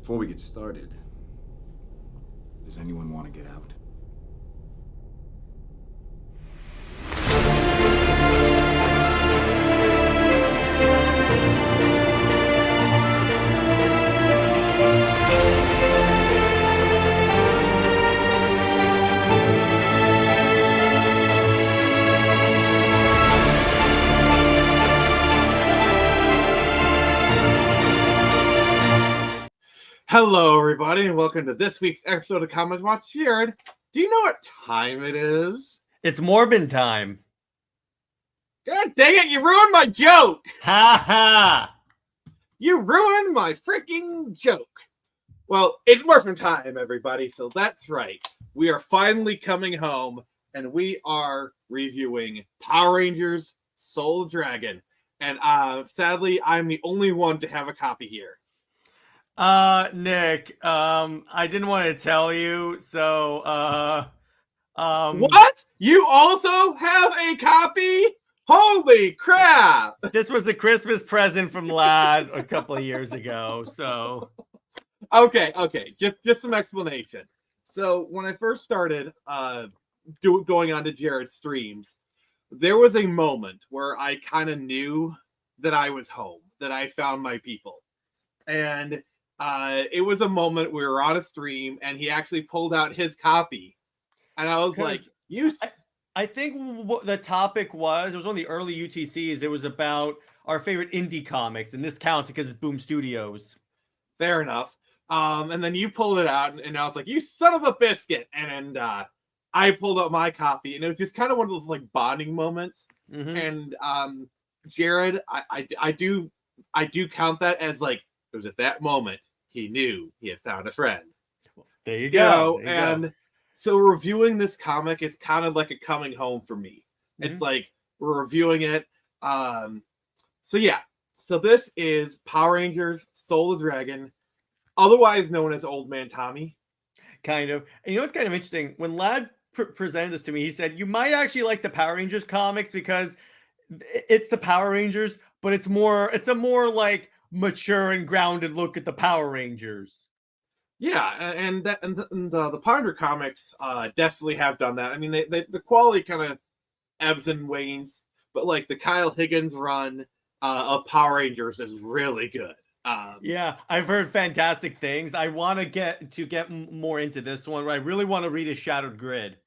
Before we get started, does anyone want to get out? Hello, everybody, and welcome to this week's episode of Comix-Watch. Jared, do you know what time it is? It's Morbin time. God dang it, you ruined my joke! Ha ha! You ruined my freaking joke. Well, it's morphin time, everybody, so that's right. We are finally coming home, and we are reviewing Power Rangers Soul Dragon. And sadly, I'm the only one to have a copy here. Nick, I didn't want to tell you, so, What? You also have a copy? Holy crap! This was a Christmas present from Lad a couple of years ago, so. Okay. Just some explanation. So when I first started going on to Jared's streams, there was a moment where I kind of knew that I was home, that I found my people. And it was a moment we were on a stream and he actually pulled out his copy. And I was like, I think what the topic was, it was one of the early UTCs. It was about our favorite indie comics, and this counts because it's Boom Studios. Fair enough. And then you pulled it out, and I was like, you son of a biscuit. And I pulled out my copy, and it was just kind of one of those like bonding moments. Mm-hmm. And Jared, I do count that as like, it was at that moment he knew he had found a friend. There you go. And so reviewing this comic is kind of like a coming home for me. Mm-hmm. It's like we're reviewing it. So this is Power Rangers Soul of Dragon, otherwise known as Old Man Tommy. Kind of. And you know what's kind of interesting? When Lad presented this to me, he said, you might actually like the Power Rangers comics because it's the Power Rangers, but it's a more like mature and grounded look at the Power Rangers. Yeah, and the Power Ranger comics definitely have done that. I mean, the quality kind of ebbs and wanes, but like the Kyle Higgins run of Power Rangers is really good. Yeah, I've heard fantastic things. I want to get more into this one, but I really want to read his Shattered Grid.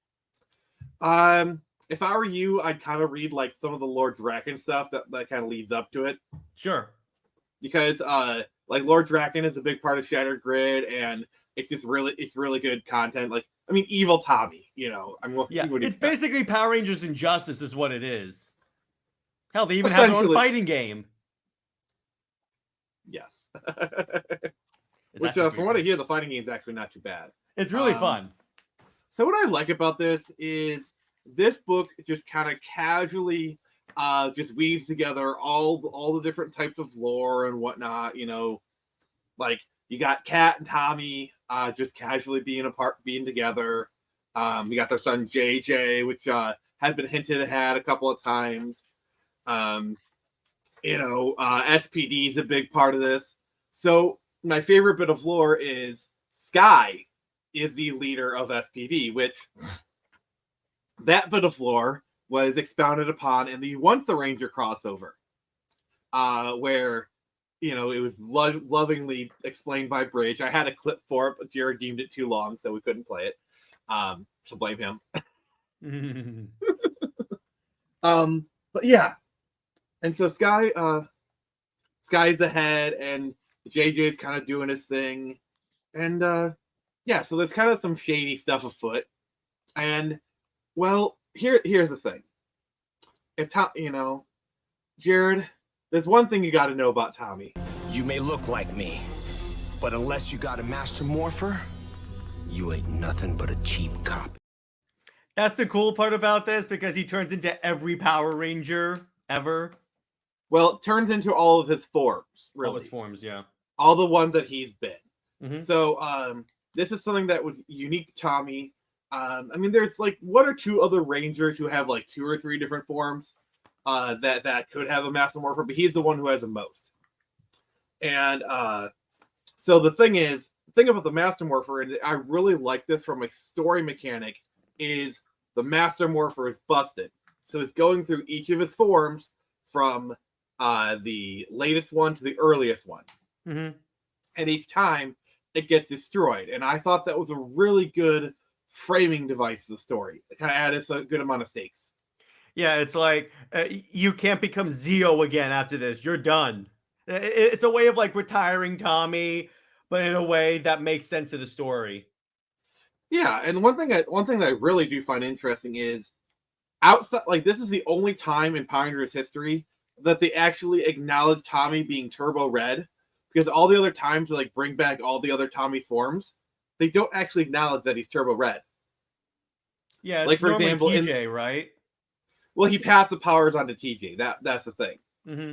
If I were you, I'd kind of read like some of the Lord Draken stuff that kind of leads up to it. Sure. Because like Lord Draken is a big part of Shattered Grid, and it's really good content. Like, I mean, Evil Tommy, you know. It's basically Power Rangers Injustice is what it is. Hell, they even have their own fighting game. Yes. Which, from what I hear, the fighting game is actually not too bad. It's really fun. So what I like about this is this book just kind of casually just weaves together all the different types of lore and whatnot. You know, like you got Kat and Tommy just casually being together. You got their son JJ, which had been hinted at a couple of times. SPD is a big part of this. So my favorite bit of lore is Sky is the leader of SPD, which that bit of lore was expounded upon in the Once a Ranger crossover, where, you know, it was lovingly explained by Bridge. I had a clip for it, but Jared deemed it too long, so we couldn't play it. So blame him. But yeah. And so Sky's ahead, and JJ's kind of doing his thing. And so there's kind of some shady stuff afoot. And well, here's the thing. Jared, there's one thing you got to know about Tommy. You may look like me, but unless you got a master morpher, you ain't nothing but a cheap copy. That's the cool part about this, because he turns into every Power Ranger ever. Well, it turns into all of his forms, really. All his forms, yeah. All the ones that he's been. Mm-hmm. So this is something that was unique to Tommy. I mean, there's like one or two other Rangers who have like 2 or 3 different forms that could have a Master Morpher, but he's the one who has the most. And so the thing is, thing about the Master Morpher, and I really like this from a story mechanic, is the Master Morpher is busted. So it's going through each of his forms from the latest one to the earliest one. Mm-hmm. And each time it gets destroyed. And I thought that was a really good framing device to the story. It kind of added a good amount of stakes. Yeah, it's like you can't become Zeo again after this. You're done. It's a way of like retiring Tommy, but in a way that makes sense to the story. Yeah, and one thing that I really do find interesting is outside, like, this is the only time in Power Rangers history that they actually acknowledge Tommy being Turbo Red, because all the other times to like bring back all the other Tommy's forms, they don't actually acknowledge that he's Turbo Red. Yeah, Like, it's for normally example, TJ, right? well, he passed the powers on to TJ. That's the thing. Mm-hmm.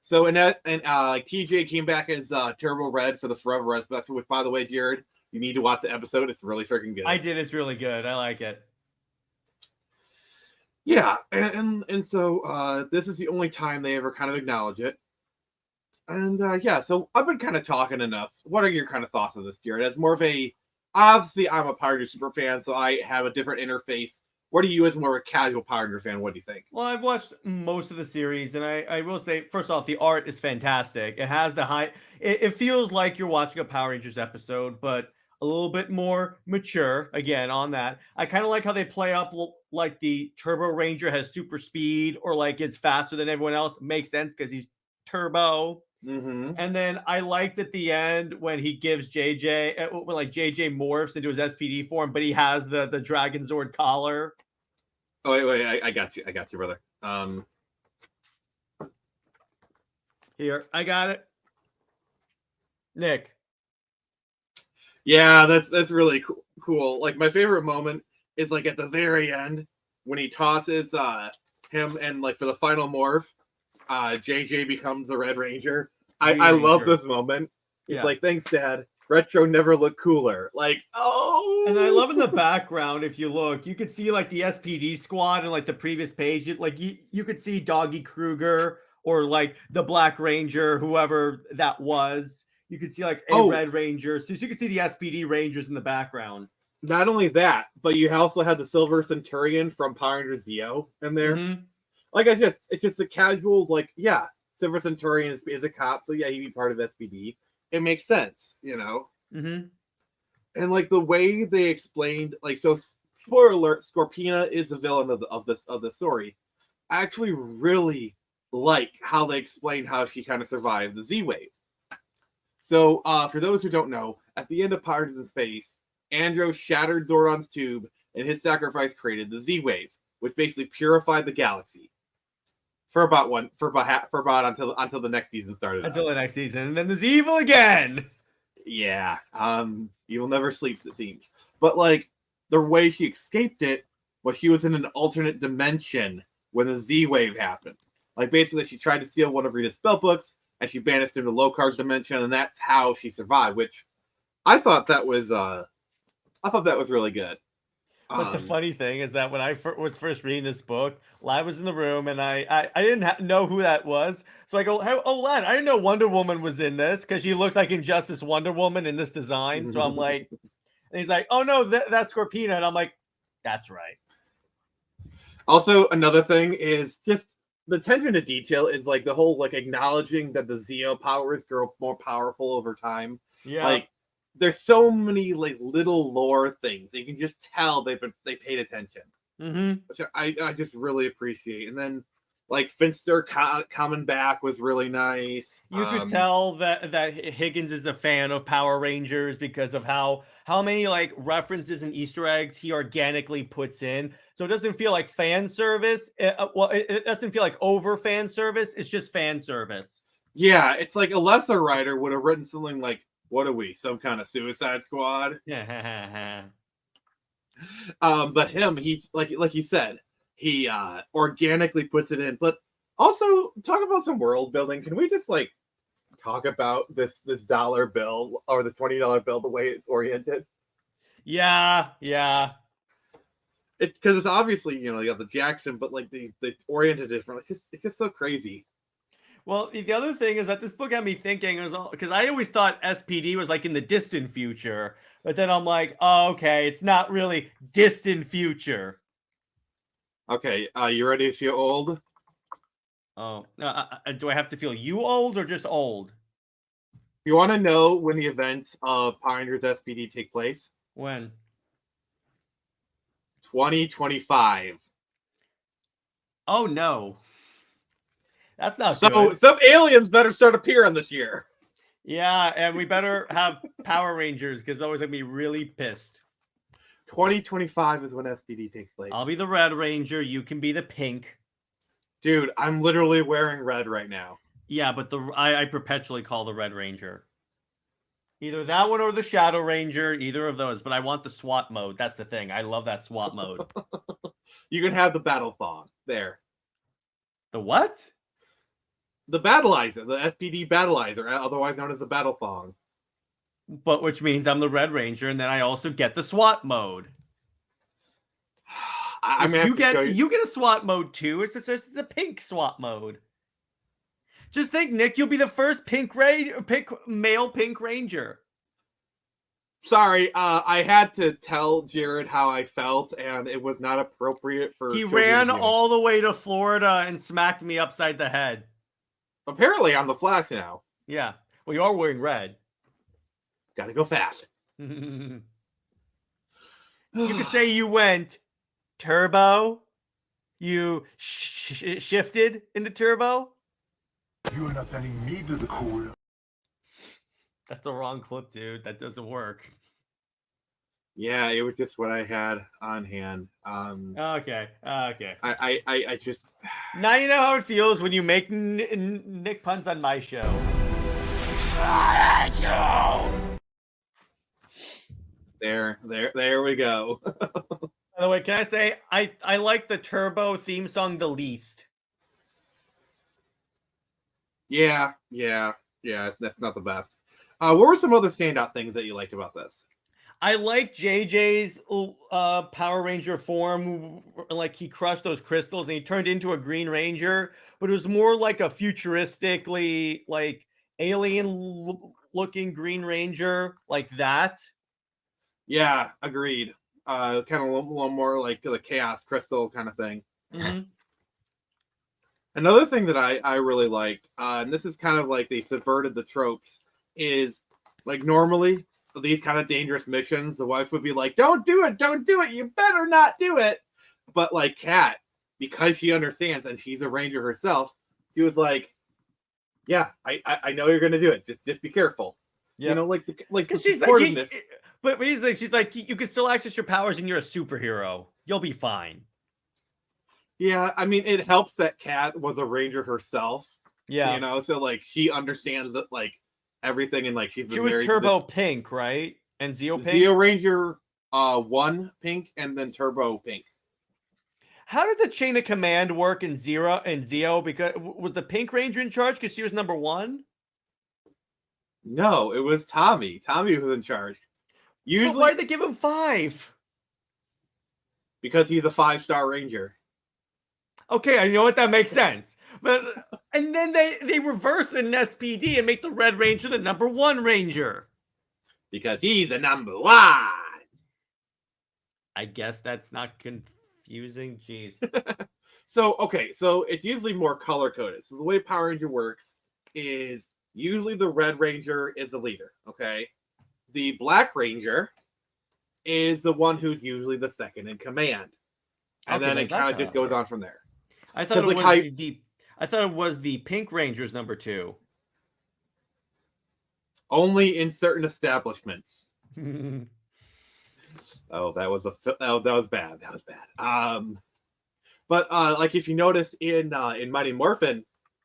So like TJ came back as Turbo Red for the Forever Red special, which, by the way, Jared, you need to watch the episode. It's really freaking good. I did. It's really good. I like it. Yeah, and so this is the only time they ever kind of acknowledge it. And yeah, so I've been kind of talking enough. What are your kind of thoughts on this, Jared? As more of a, obviously I'm a Power Rangers super fan, so I have a different interface. What are you, as more of a casual Power Rangers fan? What do you think? Well, I've watched most of the series, and I will say, first off, the art is fantastic. It has the high. It feels like you're watching a Power Rangers episode, but a little bit more mature. Again, on that, I kind of like how they play up like the Turbo Ranger has super speed or like is faster than everyone else. Makes sense because he's Turbo. Mm-hmm. And then I liked at the end when he gives JJ, when like JJ morphs into his SPD form, but he has the Dragon Zord collar. Oh wait, I got you, brother. Here, I got it. Nick. Yeah, that's really cool. Like, my favorite moment is like at the very end when he tosses him, and like for the final morph, JJ becomes the Red Ranger. I love this moment. He's like, "Thanks, Dad. Retro never looked cooler." Like, oh. And then I love in the background, if you look, you could see like the SPD squad and like the previous page. Like you could see Doggy Kruger or like the Black Ranger, whoever that was. You could see like a Red Ranger. So you could see the SPD Rangers in the background. Not only that, but you also had the Silver Centurion from Power Rangers Zeo in there. Mm-hmm. Like, it's just a casual, like, yeah, Silver Centurion is a cop, so yeah, he'd be part of SPD. It makes sense, you know? Mm-hmm. And like the way they explained, like, so spoiler alert, Scorpina is the villain of the story. I actually really like how they explain how she kind of survived the Z-Wave. So, for those who don't know, at the end of Pirates in Space, Andros shattered Zordon's tube, and his sacrifice created the Z-Wave, which basically purified the galaxy. For about until the next season started. Until the next season, and then there's evil again. Yeah, evil never sleeps, it seems. But like the way she escaped it was she was in an alternate dimension when the Z-Wave happened. Like, basically, she tried to steal one of Rita's spell books, and she banished him to Lokar's dimension, and that's how she survived. Which I thought that was really good. But the funny thing is that when I was first reading this book, Lad was in the room, and I didn't know who that was. So I go, "Oh, Lad, I didn't know Wonder Woman was in this because she looked like Injustice Wonder Woman in this design." So I'm like, and he's like, "Oh no, that's Scorpina," and I'm like, "That's right." Also, another thing is just the attention to detail is like the whole like acknowledging that the Zeo powers grow more powerful over time. Yeah. Like, there's so many like little lore things. You can just tell they paid attention, which I just really appreciate. And then like Finster coming back was really nice. You could tell that Higgins is a fan of Power Rangers because of how many like references and Easter eggs he organically puts in. So it doesn't feel like fan service. It doesn't feel like over fan service. It's just fan service. Yeah, it's like a lesser writer would have written something like, "What are we, some kind of Suicide Squad?" Yeah. But him, he like you said, he organically puts it in. But also, talk about some world building. Can we just like talk about this dollar bill or the $20 bill, the way it's oriented? Yeah. Because it's obviously, you know, you got the Jackson, but like the oriented different. It's just so crazy. Well, the other thing is that this book had me thinking, it was because I always thought SPD was like in the distant future, but then I'm like, oh, okay, it's not really distant future. Okay, you ready to feel old? Oh, do I have to feel you old or just old? You want to know when the events of Power Rangers SPD take place? When? 2025. Oh no, that's not So good. some aliens better start appearing this year. Yeah, and we better have Power Rangers because those gonna be really pissed. 2025 is when SPD takes place. I'll be the Red Ranger. You can be the pink. Dude, I'm literally wearing red right now. Yeah, but I perpetually call the Red Ranger. Either that one or the Shadow Ranger, either of those. But I want the SWAT mode. That's the thing. I love that SWAT mode. You can have the battle thong there. The what? The battleizer, the SPD battleizer, otherwise known as the battle thong. But which means I'm the Red Ranger, and then I also get the SWAT mode. I'm you get a SWAT mode too. It's just the pink SWAT mode. Just think, Nick, you'll be the first male pink ranger. Sorry, I had to tell Jared how I felt, and it was not appropriate for. He ran all the way to Florida and smacked me upside the head. Apparently, I'm the Flash now. Yeah. Well, you are wearing red. Gotta go fast. You could say you went turbo. You shifted into turbo. You are not sending me to the cool. That's the wrong clip, dude. That doesn't work. Yeah, it was just what I had on hand. Okay. I just. Now you know how it feels when you make Nick puns on my show. There we go. By the way, can I say I like the Turbo theme song the least? Yeah, that's not the best. What were some other standout things that you liked about this? I like JJ's Power Ranger form, like he crushed those crystals and he turned into a Green Ranger, but it was more like a futuristically, like alien-looking Green Ranger, like that. Yeah, agreed. Kind of a little more like the Chaos Crystal kind of thing. Mm-hmm. Another thing that I really liked, and this is kind of like they subverted the tropes, is like normally these kind of dangerous missions, the wife would be like, don't do it, you better not do it. But like Kat, because she understands and she's a ranger herself, she was like, yeah, I know you're gonna do it. Just be careful. Yep. You know, like the she's supportiveness. But she's like, you can still access your powers and you're a superhero. You'll be fine. Yeah, I mean, it helps that Kat was a ranger herself. Yeah, you know, so like she understands that like everything, and like she was Turbo Pink, right? And Zeo Pink. Zeo Ranger 1 pink, and then Turbo Pink. How did the chain of command work in Zeo? Because was the Pink Ranger in charge because she was number 1? No, it was Tommy. Tommy was in charge. Usually, why did they give him 5? Because he's a 5-star ranger. Okay, I know what that makes sense. But and then they reverse in SPD and make the Red Ranger the number 1 ranger. Because he's the number 1. I guess that's not confusing. Jeez. So it's usually more color coded. So the way Power Ranger works is usually the Red Ranger is the leader. Okay, the Black Ranger is the one who's usually the second in command, and then it kind of just goes on from there. I thought it was the Pink Ranger's number 2. Only in certain establishments. Oh, that was bad. That was bad. But like if you noticed in Mighty Morphin,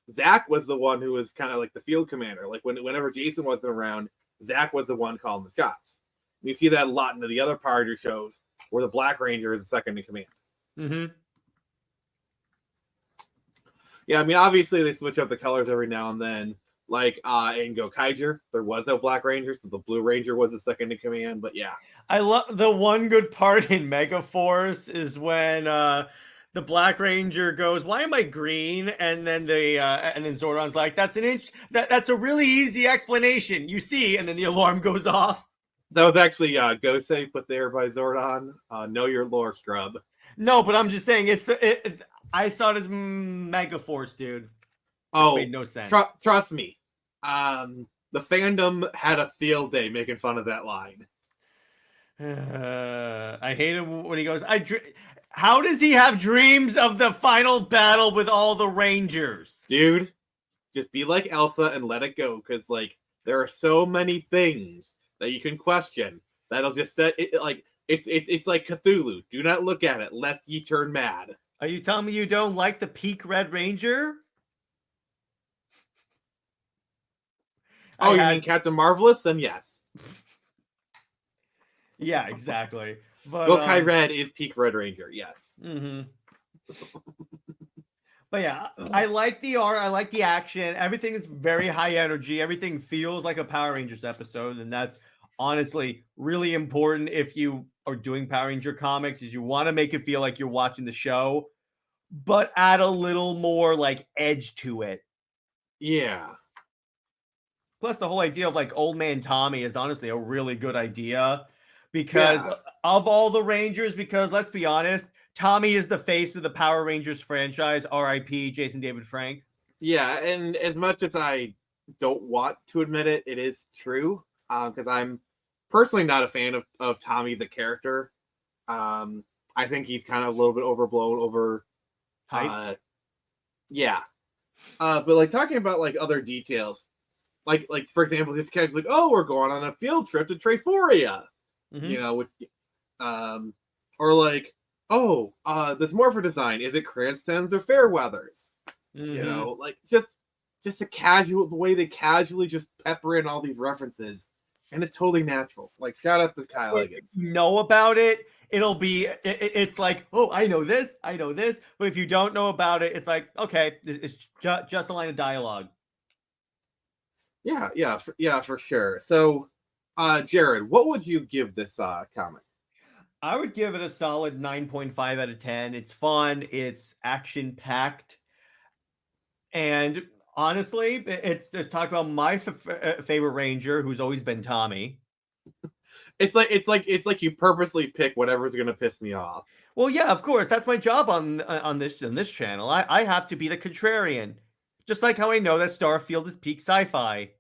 Zach was the one who was kind of like the field commander. Like whenever Jason wasn't around, Zach was the one calling the shots. You see that a lot in the other Power Ranger shows where the Black Ranger is the second in command. Mm-hmm. Yeah, I mean, obviously they switch up the colors every now and then. Like in Gokaiger, there was no Black Ranger, so the Blue Ranger was the second in command. But yeah, I love the one good part in Megaforce is when the the Black Ranger goes, "Why am I green?" And then Zordon's like, that's a really easy explanation. You see, and then the alarm goes off. That was actually Gosei put there by Zordon. Know your lore, scrub. No, but I'm just saying I saw it as Megaforce, dude. Which made no sense. Trust me. The fandom had a field day making fun of that line. I hate it when he goes, how does he have dreams of the final battle with all the Rangers? Dude, just be like Elsa and let it go, because like there are so many things that you can question that'll just set it like it's like Cthulhu. Do not look at it lest ye turn mad. Are you telling me you don't like the Peak Red Ranger? Oh, you mean Captain Marvelous? Then yes. Yeah, exactly. But Gokai Red is Peak Red Ranger, yes. Mm-hmm. But yeah, I like the art. I like the action. Everything is very high energy. Everything feels like a Power Rangers episode, and that's honestly really important if you are doing Power Ranger comics. Is you want to make it feel like you're watching the show, but add a little more like edge to it. Yeah. Plus, the whole idea of like Old Man Tommy is honestly a really good idea because of all the Rangers. Because let's be honest, Tommy is the face of the Power Rangers franchise. R.I.P. Jason David Frank. Yeah, and as much as I don't want to admit it, it is true. Because I'm personally not a fan of Tommy the character. I think he's kind of a little bit overblown, Hype. Yeah. But like talking about like other details, like for example, this guy's like, oh, we're going on a field trip to Triforia, you know, with or like, oh, this morpher design, is it Cranston's or Fairweather's? You know, like just the way they casually just pepper in all these references, and it's totally natural. Like shout out to Kyle Higgins. If you know about it, it's like, oh, I know this. But if you don't know about it, it's like, okay, it's just a line of dialogue. Yeah, for sure. So, Jared, what would you give this comic? I would give it a solid 9.5 out of 10. It's fun. It's action packed. And honestly, it's just talk about my favorite Ranger, who's always been Tommy. It's like you purposely pick whatever's gonna piss me off. Well, yeah, of course. That's my job on this channel. I have to be the contrarian. Just like how I know that Starfield is peak sci-fi.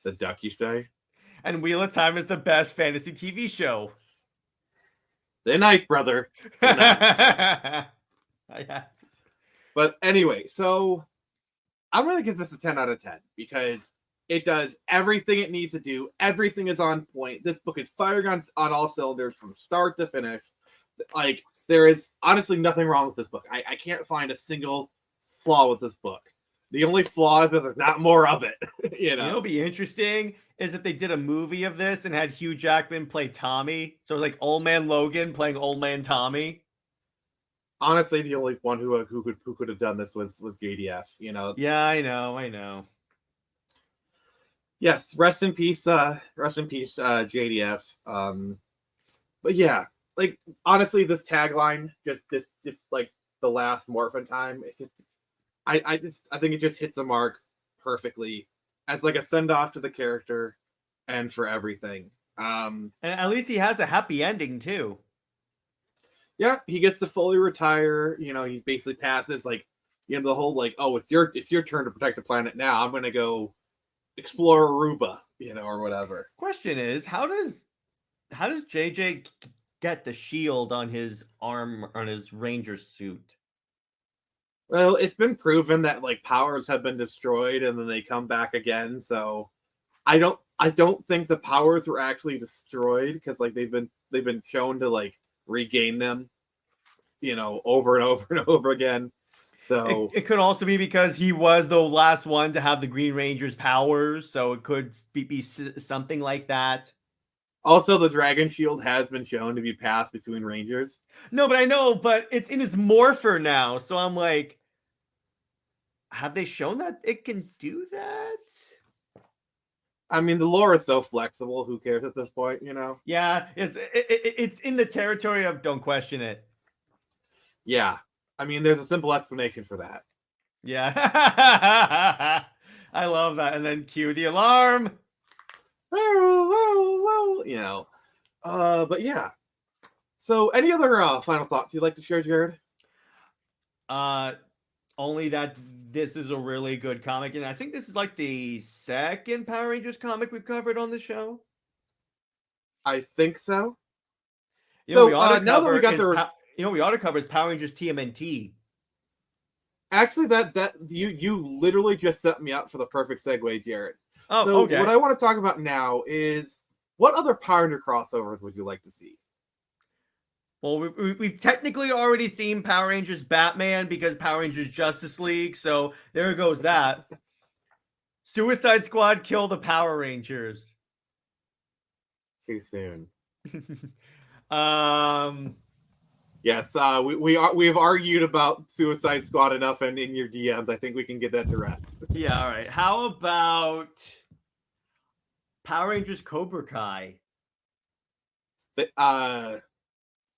The duck, you say? And Wheel of Time is the best fantasy TV show. They're nice, brother. They're nice. I have to. But anyway, so I'm going to give this a 10 out of 10 because it does everything it needs to do. Everything is on point. This book is firing on all cylinders from start to finish. Like, there is honestly nothing wrong with this book. I can't find a single flaw with this book. The only flaw is that there's not more of it. You know? What'll be interesting is if they did a movie of this and had Hugh Jackman play Tommy. So like Old Man Logan playing Old Man Tommy. Honestly, the only one who could have done this was JDF. You know. Yeah, I know. Yes, rest in peace, JDF. But yeah, like honestly, this tagline, just like the last morphin time, it's just, I think it just hits the mark perfectly as like a send off to the character and for everything. And at least he has a happy ending too. Yeah, he gets to fully retire. You know, he basically passes like, you know, the whole like, oh, it's your turn to protect the planet now. I'm gonna go explore Aruba, you know, or whatever. Question is, how does JJ get the shield on his arm, on his ranger suit? Well, it's been proven that like powers have been destroyed and then they come back again. So I don't think the powers were actually destroyed because like they've been shown to like regain them, you know, over and over and over again. So it could also be because he was the last one to have the Green Ranger's powers, so it could be something like that. Also, the Dragon Shield has been shown to be passed between Rangers. No, but I know, but it's in his morpher now, so I'm like, have they shown that it can do that? I mean, the lore is so flexible. Who cares at this point, you know? Yeah, it's in the territory of don't question it. Yeah. I mean, there's a simple explanation for that. Yeah. I love that. And then cue the alarm. You know. But yeah. So, any other final thoughts you'd like to share, Jared? Only that this is a really good comic, and I think this is like the second Power Rangers comic we've covered on the show. I think so. You know, Now that we got we ought to cover is Power Rangers TMNT. Actually, that you literally just set me up for the perfect segue, Jared. Oh, so okay. What I want to talk about now is what other Power Ranger crossovers would you like to see? Well, we've technically already seen Power Rangers Batman because Power Rangers Justice League, so there goes that. Suicide Squad kill the Power Rangers. Too soon. Yes, we have argued about Suicide Squad enough, and in your DMs, I think we can get that to rest. Yeah, all right. How about Power Rangers Cobra Kai?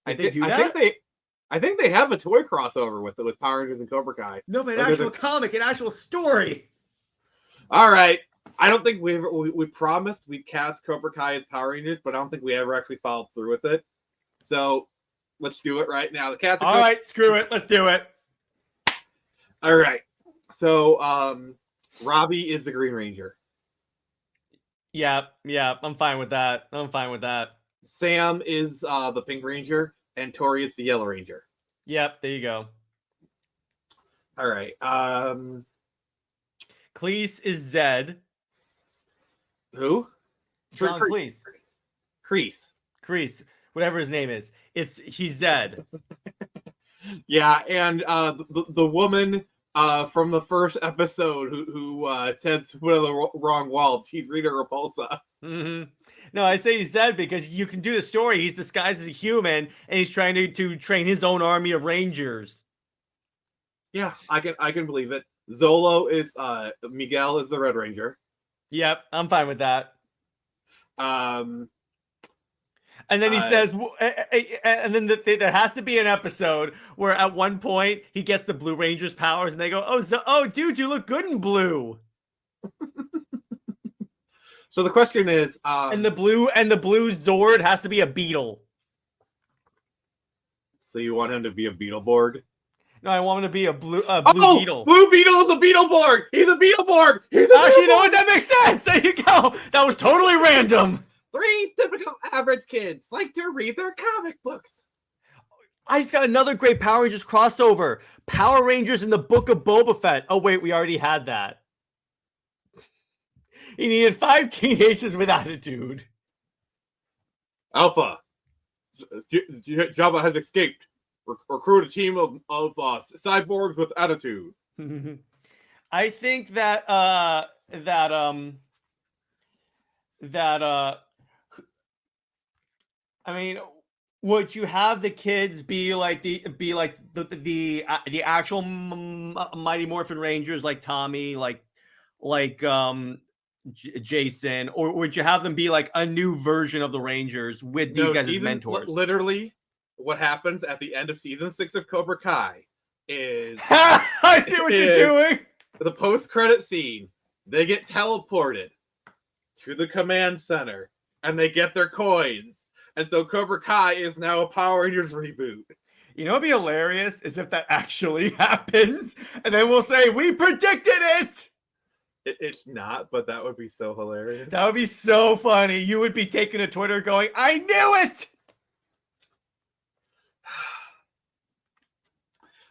I think they have a toy crossover with Power Rangers and Cobra Kai. No, but an actual comic, an actual story. All right. I don't think we promised we'd cast Cobra Kai as Power Rangers, but I don't think we ever actually followed through with it. So let's do it right now. All right, screw it. Let's do it. All right. So Robbie is the Green Ranger. Yeah, I'm fine with that. Sam is the Pink Ranger, and Tori is the Yellow Ranger. Yep, there you go. All right. Cleese is Zed. Who? John Cleese. Kreese. Whatever his name is. He's Zed. Yeah, and the woman from the first episode who says to put on the wrong wall, she's Rita Repulsa. Mm-hmm. No, I say he's Zed because you can do the story. He's disguised as a human, and he's trying to train his own army of Rangers. Yeah, I can believe it. Zolo is Miguel is the Red Ranger. Yep, I'm fine with that. And then he says, and then there has to be an episode where at one point he gets the Blue Ranger's powers, and they go, "Oh, dude, you look good in blue." So the question is, and the blue Zord has to be a beetle. So you want him to be a Beetleborg? No, I want him to be a blue beetle. Blue Beetle is a Beetleborg. He's a Beetleborg. Actually, you know what? That makes sense. There you go. That was totally random. 3 typical average kids like to read their comic books. I just got another great Power Rangers crossover. Power Rangers in the Book of Boba Fett. Oh, wait, we already had that. He needed 5 teenagers with attitude. Alpha. Jabba has escaped. Recruit a team of cyborgs with attitude. I think that I mean, would you have the kids be like the actual Mighty Morphin Rangers, like Tommy, like Jason, or would you have them be like a new version of the Rangers with these guys as mentors? Literally, what happens at the end of season 6 of Cobra Kai is I see what you're doing. The post-credit scene. They get teleported to the command center, and they get their coins. And so Cobra Kai is now a Power Rangers reboot. You know what'd be hilarious is if that actually happens, and then we'll say, we predicted it! It's not, but that would be so hilarious. That would be so funny. You would be taking to Twitter going, I knew it!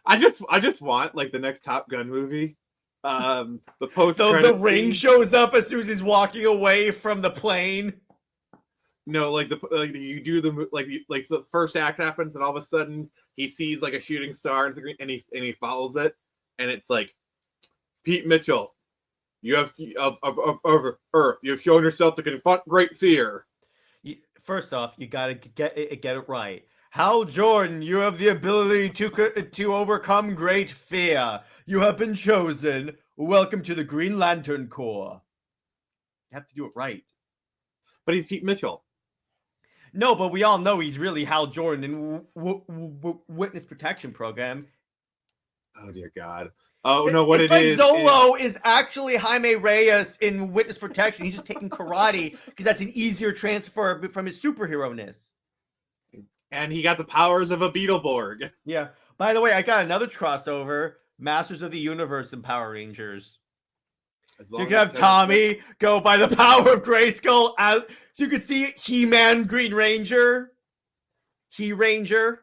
I just want, like, the next Top Gun movie. The post So the ring shows up as soon as he's walking away from the plane. No, you do the first act happens, and all of a sudden he sees like a shooting star, and he follows it, and it's like, Pete Mitchell, you have of Earth, you have shown yourself to confront great fear. First off, you gotta get it right. Hal Jordan, you have the ability to overcome great fear. You have been chosen. Welcome to the Green Lantern Corps. You have to do it right. But he's Pete Mitchell. No, but we all know he's really Hal Jordan in Witness Protection Program. Oh dear God. Oh no, what it's it like is Zolo is actually Jaime Reyes in Witness Protection. He's just taking karate because that's an easier transfer from his superhero-ness. And he got the powers of a Beetleborg. Yeah. By the way, I got another crossover: Masters of the Universe and Power Rangers. So you can have Tommy go by the power of Grayskull. So you can see He-Man, Green Ranger, He-Ranger.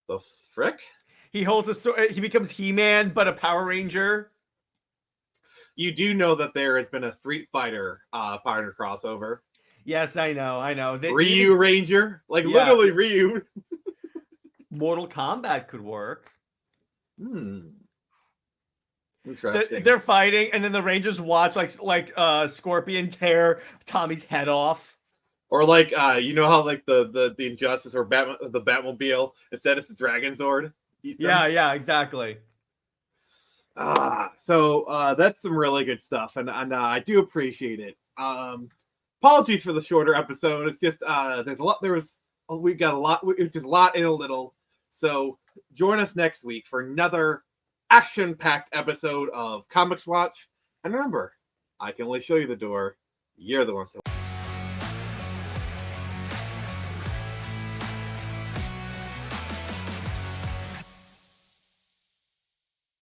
The frick? He holds a sword. He becomes He-Man, but a Power Ranger. You do know that there has been a Street Fighter partner crossover. Yes, I know. Ryu Ranger, like literally Ryu. Mortal Kombat could work. Interesting. They're fighting, and then the Rangers watch like Scorpion tear Tommy's head off. Or like you know how like the Injustice or the Batmobile, instead it's the Dragon Zord. Yeah, exactly. So that's some really good stuff, and I do appreciate it. Apologies for the shorter episode. It's just there's a lot. We got a lot. It's just a lot in a little. So join us next week for another action-packed episode of Comix-Watch. And remember, I can only show you the door. You're the one.